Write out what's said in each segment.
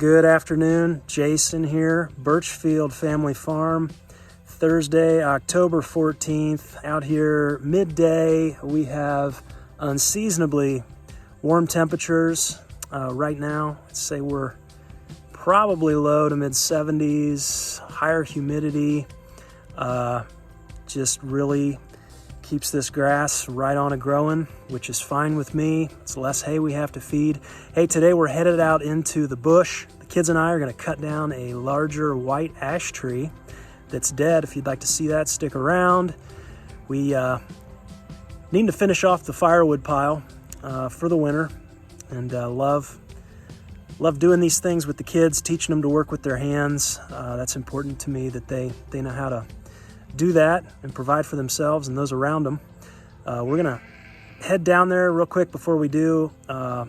Good afternoon, Jason here, Birchfield Family Farm. Thursday, October 14th, out here midday. We have unseasonably warm temperatures right now. I'd say we're probably low to mid 70s, higher humidity. Just really keeps this grass right on a growing, which is fine with me. It's less hay we have to feed. Hey, today we're headed out into the bush. The kids and I are gonna cut down a larger white ash tree that's dead. If you'd like to see that, stick around. We need to finish off the firewood pile for the winter, and love doing these things with the kids, teaching them to work with their hands. That's important to me, that they know how to do that and provide for themselves and those around them. We're gonna head down there real quick before we do. I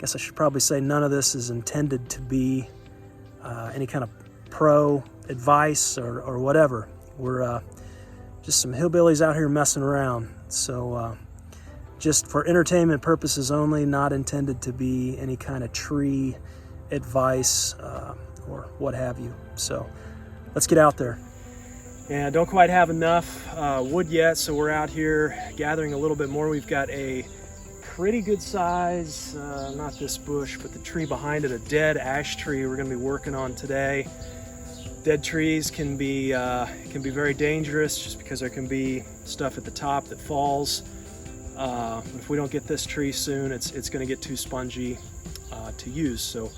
guess I should probably say none of this is intended to be any kind of pro advice or whatever. We're just some hillbillies out here messing around. So just for entertainment purposes only, not intended to be any kind of tree advice or what have you. So let's get out there. And don't quite have enough wood yet, so we're out here gathering a little bit more. We've got a pretty good size, not this bush, but the tree behind it, a dead ash tree we're gonna be working on today. Dead trees can be very dangerous just because there can be stuff at the top that falls. If we don't get this tree soon, it's gonna get too spongy to use. So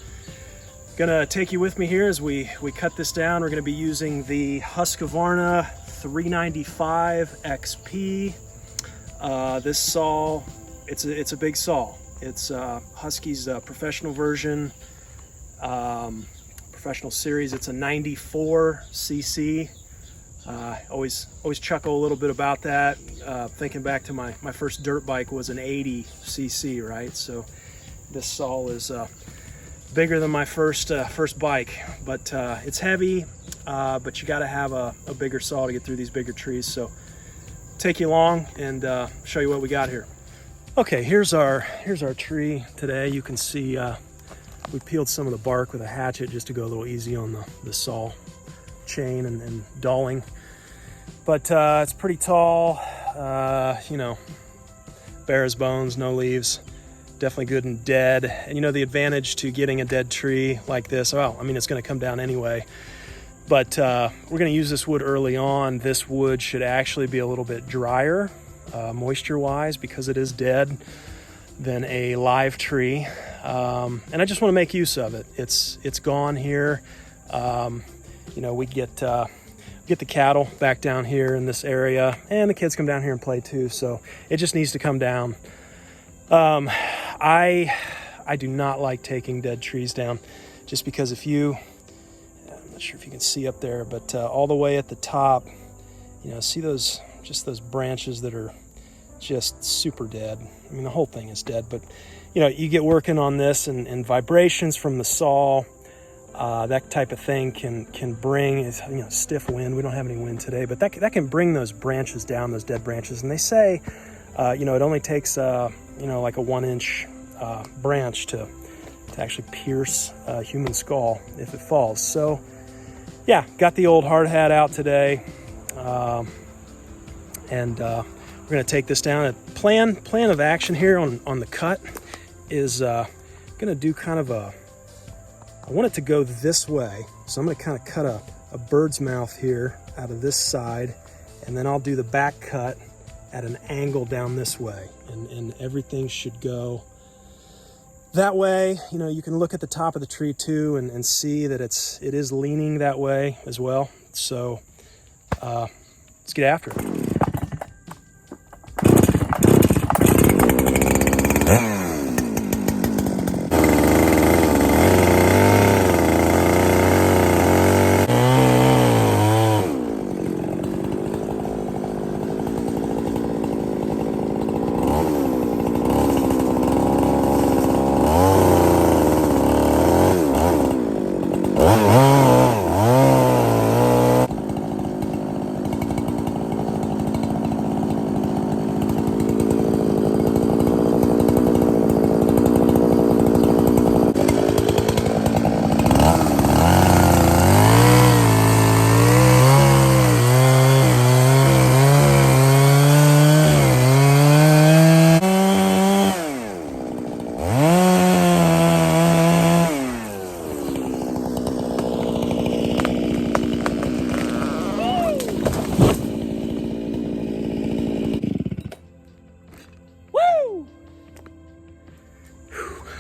gonna take you with me here as we cut this down. We're gonna be using the Husq 395 XP. This saw, it's a big saw. It's Husky's professional version, professional series. It's a 94 cc. Always chuckle a little bit about that. Thinking back to my first dirt bike was an 80 cc, right? So this saw is bigger than my first bike, but it's heavy, but you got to have a bigger saw to get through these bigger trees. So take you along and show you what we got here. Okay, here's our tree today. You can see we peeled some of the bark with a hatchet just to go a little easy on the saw chain and dulling, but it's pretty tall, bare as bones, no leaves. Definitely good and dead. And you know, the advantage to getting a dead tree like this, well, I mean, it's going to come down anyway, but we're going to use this wood early on. This wood should actually be a little bit drier, moisture wise, because it is dead, than a live tree. And I just want to make use of it. It's gone here. We get the cattle back down here in this area, and the kids come down here and play too. So it just needs to come down. I do not like taking dead trees down, just because I'm not sure if you can see up there, but all the way at the top, see those branches that are just super dead. I mean, the whole thing is dead, but you get working on this, and vibrations from the saw, that type of thing can bring, stiff wind. We don't have any wind today, but that can bring those branches down, those dead branches. And they say, it only takes like a 1-inch branch to actually pierce a human skull if it falls. So yeah, got the old hard hat out today, and we're going to take this down. A plan of action here on the cut is going to do kind of I want it to go this way, so I'm going to kind of cut a bird's mouth here out of this side, and then I'll do the back cut at an angle down this way, and everything should go that way. You can look at the top of the tree too and see that it is leaning that way as well. So let's get after it.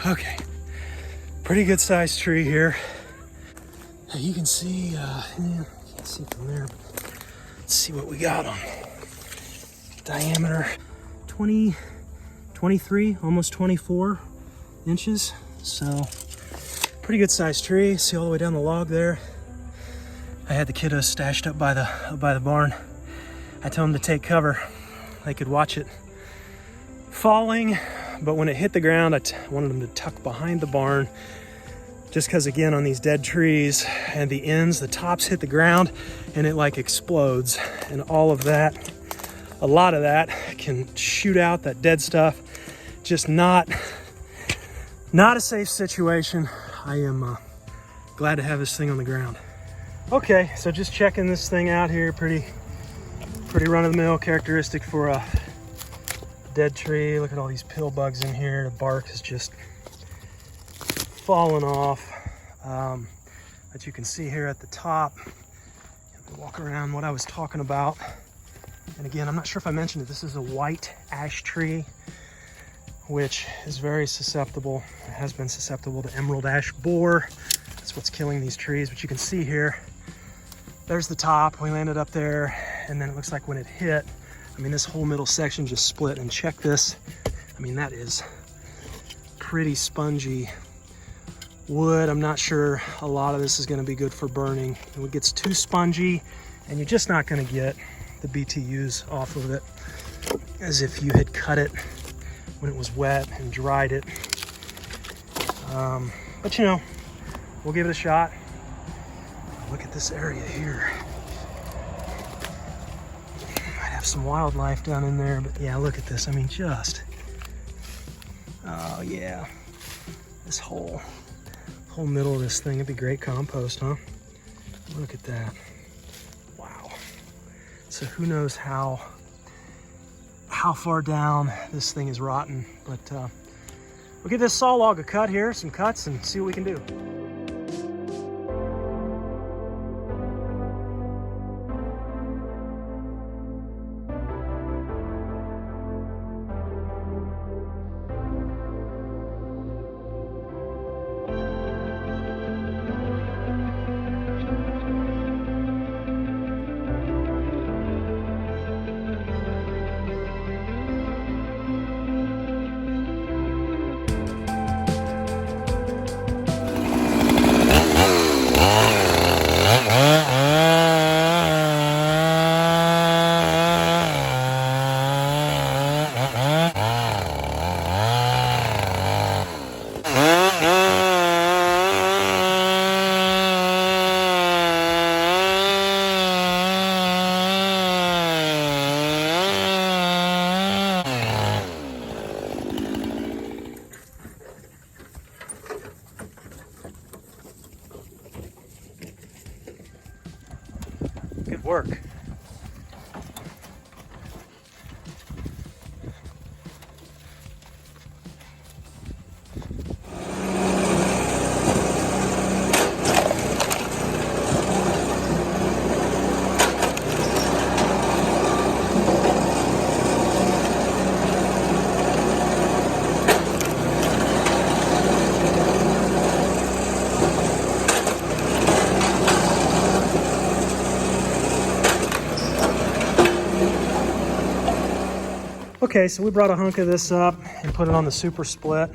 Okay, pretty good sized tree here. You can see, can't see from there, but let's see what we got on diameter. 23, almost 24 inches. So pretty good sized tree. See all the way down the log there. I had the kiddos stashed up by the barn. I told them to take cover. They could watch it falling, but when it hit the ground, I wanted them to tuck behind the barn, just because again, on these dead trees and the ends, the tops hit the ground and it like explodes, and all of that, a lot of that can shoot out that dead stuff. Just not a safe situation. I am glad to have this thing on the ground. Okay, so just checking this thing out here. Pretty run-of-the-mill, characteristic for a dead tree. Look at all these pill bugs in here. The bark is just falling off. But you can see here at the top, walk around what I was talking about. And again, I'm not sure if I mentioned it, this is a white ash tree, which is very susceptible. It has been susceptible to emerald ash borer. That's what's killing these trees. But you can see here, there's the top. We landed up there, and then it looks like when it hit, I mean, this whole middle section just split. And check this. I mean, that is pretty spongy wood. I'm not sure a lot of this is going to be good for burning. If it gets too spongy, and you're just not going to get the BTUs off of it as if you had cut it when it was wet and dried it. But you know, we'll give it a shot. Look at this area here. Might have some wildlife down in there, but yeah, look at this. I mean, just, oh yeah, this whole middle of this thing, it'd be great compost, huh? Look at that. Wow. So who knows how far down this thing is rotten, but we'll give this saw log a cut here, some cuts, and see what we can do. Good work. Okay, so we brought a hunk of this up and put it on the super split,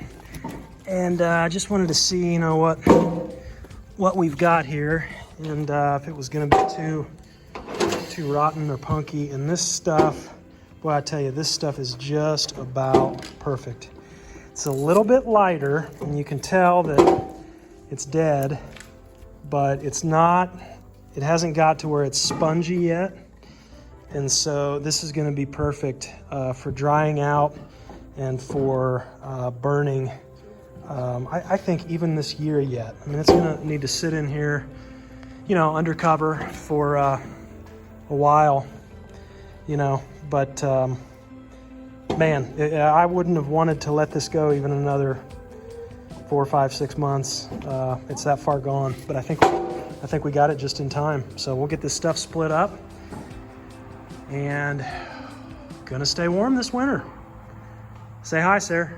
and I just wanted to see, you know, what we've got here, and if it was going to be too rotten or punky. And this stuff, boy, I tell you, this stuff is just about perfect. It's a little bit lighter, and you can tell that it's dead, but it's not. It hasn't got to where it's spongy yet. And so this is going to be perfect for drying out and for burning. I think even this year yet. I mean, it's going to need to sit in here, you know, undercover for a while, you know. But man, I wouldn't have wanted to let this go even another 4, 5, 6 months. It's that far gone. But I think we got it just in time. So we'll get this stuff split up. And gonna stay warm this winter. Say hi, Sarah.